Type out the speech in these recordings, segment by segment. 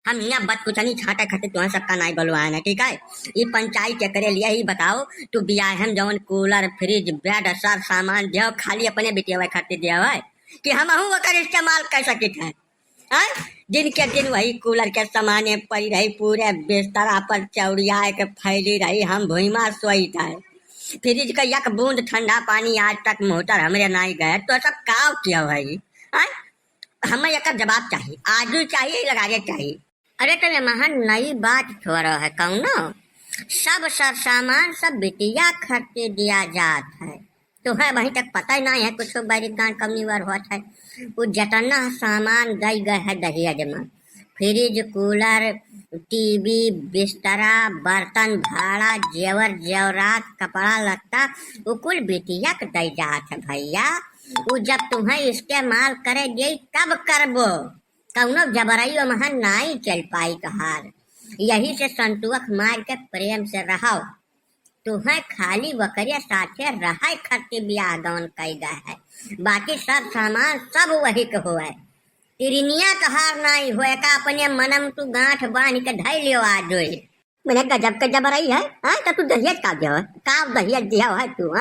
हम यहाँ बद कुछ नहीं छाटा खाते तुम्हें सबका नाई बलवान है, ठीक है। ये पंचायत के करे लिए ही बताओ तू बिया हम जवन कूलर फ्रिज बेड सब सामान दियो खाली अपने बिटिया खाते दिया है कि हम ओकर इस्तेमाल कर सकित है। दिन के दिन वही कूलर के सामाने पड़ी रही, पूरे बिस्तरा पर चौड़िया के फैली रही, हम भूइमा सोई है। फ्रिज का एक बूंद ठंडा पानी आज तक मोटर हमरे नहीं गए, तो सब काव किया भाई। हमें एक जवाब चाहिए, आज चाहिए लगाने चाहिए। अरे तो ये महान नई बात छोड़ा है कौन सब सामान सब बिटिया खर्चे दिया जात है, तो है वहीं तक पता ही नहीं है कुछ बारी गांड कमी बार हुआ है। वो जतना सामान गई गए है दहेज में, फ्रिज कूलर टीवी बिस्तरा बर्तन भाड़ा जेवर जेवरात कपड़ा लत्ता वो कुल बिटिया के दई जात है भैया। वो जब तुम्हें इस्तेमाल करे गई तब करबो, कौनो जबरई वहाँ नहीं चल पाई तोहार। यही से संतुक मार के प्रेम से रहो, तुम्हें खाली वकरिया साथे रहा खर्चे ब्याह गवन कई गए है, बाकी सब सामान सब वही के हुए। तिरनिया तोहार नहीं हुए का अपने मनम तू गांठ बांध के ढाई लियो आज मैंने गजब के जबरई है। तो तू दहेज का दिया का दहेज दिया है तू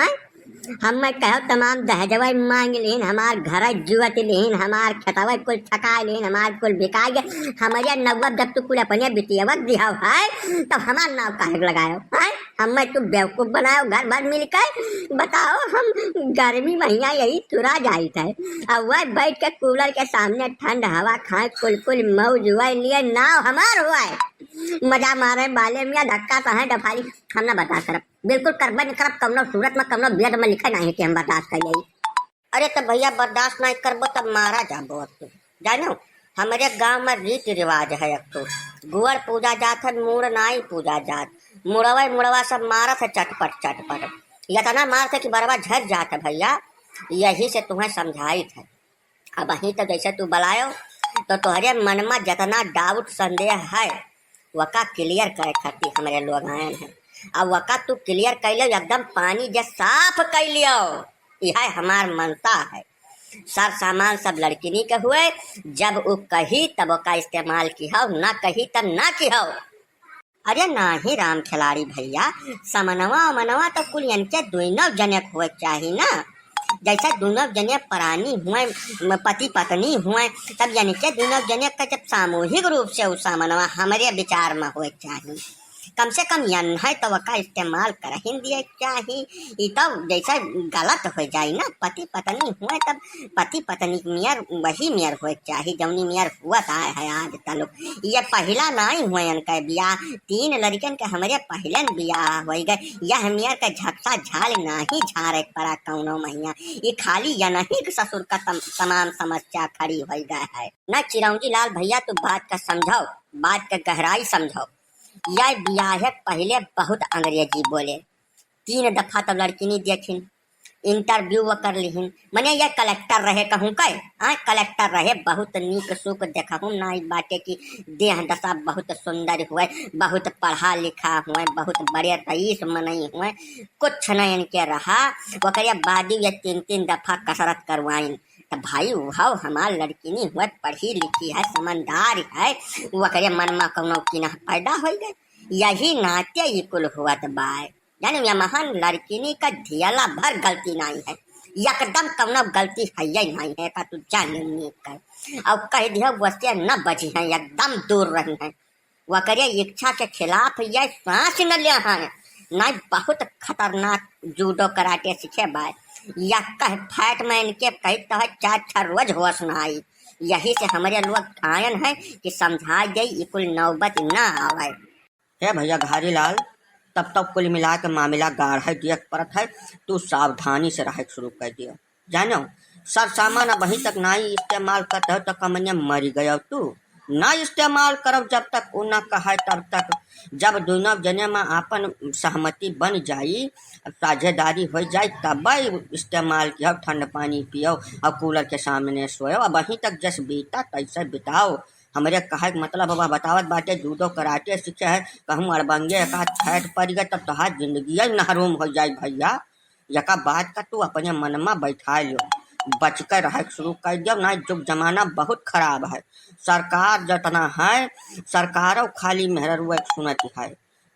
हम मैं कहो तमाम दहेजवा मांग लेन, हमार घर जुआ लेन, हमार खेतवा कुल छका लेन, हमार कुल बिका गए, हमारे नवब जब तू कुल अपने बिटिया दिया है तब हमार नाव काहे लगायो है। हम तू बेवकूफ बनाओ घर भर मिलकर बताओ, हम गर्मी महीना यही तुरा जाई थे, अब वह बैठ के कूलर के सामने ठंड हवा खाए कुल कुल मौज हुआ लिए नाव हमार हुआ है, मजा मारे बाले में धक्का तो है डफाली हम ना बता कर बिल्कुल करबे नहीं करब, कमनो सूरत में कमनो बेद में लिखा नहीं कि हम बर्दाश्त कर जाई। अरे तो भैया बर्दाश्त नहीं करबो तब मारा जाबो। तू जानो हमारे गांव में रीति रिवाज है, एक तो गुड़ पूजा जात है, मुड़ नाई पूजा जात, मुड़वा सब मारत है चटपट चटपट, इतना मार थे कि बरवा झट जात है भैया। यही से तुम्हें समझाई थे, अब वही तो जैसे तू बुलायो तो तुम्हारे मन में जितना डाउट संदेह है वका क्लियर करे खातिर हमारे लोग आए हैं। अब वका तू क्लियर कर लो, एकदम पानी जे साफ कर लियो, यह हमार मनता है। सर सामान सब लड़किनी के हुए, जब वो कही तब का इस्तेमाल की हो, ना कही तब ना की हो। अरे ना ही राम खिलाड़ी भैया, समनवा मनवा तो कुल इनके दोनों जने हुए चाहिए ना, जैसे दोनों जने प्राणी हुए पति पत्नी हुए तब यानी के दोनों जने का जब सामूहिक रूप से उस सामनवा हमारे विचार में हुए चाहिए, कम से कम यन है तो वका इस्तेमाल कर ही दिए चाहिए। ये तो जैसा गलत हो जाए ना, पति पत्नी हुए तब पति पत्नी मियर वही मियर हुए चाहिए जौनी मियर हुआ है आज तक। ये पहला नहीं हुए इनका ब्याह, 3 लड़कन के हमारे पहले ब्याह हो गए, यह मियर का झक्सा झाल नहीं झारे पड़ा कौनो महीना, ये खाली या नहीं ससुर का तमाम समस्या खड़ी हो गए है ना। चिरौंजी लाल भैया तू बात का समझाओ, बात का गहराई समझाओ। यह ब्याह पहले बहुत अंग्रेजी बोले, 3 दफा तब लड़की नहीं देखिन, इंटरव्यू कर लिहिन, मने यह कलेक्टर रहे कहूँ कह कलेक्टर रहे, बहुत नीक सुख देखूँ ना बाटे की देह दशा बहुत सुंदर हुए, बहुत पढ़ा लिखा हुए, बहुत बड़े रईस मनई हुए, कुछ न इनके रहा। वकर बाद ये 3 दफा कसरत करवाइन, तो भाई वह हमार लड़की नहीं हुआ, पढ़ी लिखी है, समझदार है, वकरे मन में कौनो किना पैदा हो गए, यही नाते ये कुल हुआ तो बाय जानो या महान लड़किनी का धियाला भर गलती नहीं है, एकदम कौनो गलती है ही नहीं है का तू जान नहीं कर। अब कह दिया वैसे न बची है, एकदम दूर रही है, वकरे इच्छा के खिलाफ यह सांस न लिया है, नहीं बहुत खतरनाक जूडो कराटे सीखे बाय, या कह फैट में इनके कही तो 4 रोज होश न आई। यही से हमारे लोग आयन है कि समझा गई कुल नौबत ना आवे। है भैया घारी लाल, तब तक कुल मिला के मामला गाढ़ देख परत है, तू सावधानी से रह शुरू कर दिया। जानो सर सामान अब वहीं तक नहीं इस्तेमाल करते हो तो कमनिया मरी गया, तू ना इस्तेमाल करब जब तक वो न कहे तब तक, जब दोनों जने में आपन सहमति बन जाई, साझेदारी हो जाए तब इस्तेमाल किया, ठंड पानी पियो और कूलर के सामने सोयो, अब वहीं तक जस बीता तैसे बिताओ। हमारे कहे मतलब बाबा बतावत बाटे जूडो कराटे सीखे है, कहूँ अड़बंगे का छठ पड़ गए तब तोहार जिंदगी नहरूम हो जाए भैया। यका बात का तू अपने मन में बैठा लो, बच कर रह शुरू कर दिया ना। जुग जमाना बहुत खराब है। सरकार जतना है सरकारों खाली मेहरुआ सुनती है।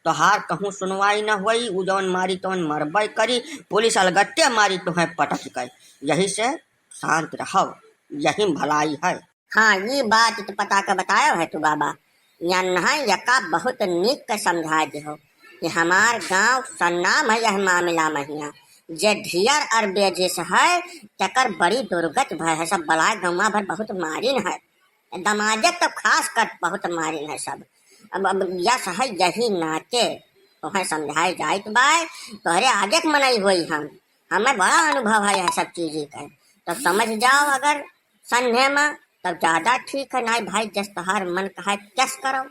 तोहार कहूँ सुनवाई न हुई, उ जौन मारी तौन मरबई करी, पुलिस अलगट्टे मारी तुम्हें पटक गई। यही से शांत रहो, यही भलाई है। हाँ, ये बात तो पता का बताया है तू बाबा। या नहा यका बहुत निक के समझा दे हो कि हमार गांव सन्नाम है यह मामला महिया। जे ढियर और बेजिस है तकर बड़ी दुर्गत भय है। सब बलाय गौवा भर बहुत मारिन है, दमाजक तो खास कर बहुत मारिन है सब। अब यस है यही नाते तुम्हें समझाई जाए तो बाय तोहरे आगे के मनई हुई हम। हमें बड़ा अनुभव है यह सब चीजें का। तो समझ जाओ अगर संदेह में तब ज्यादा ठीक है। नहीं भाई जस तहार मन कहा कैस करो।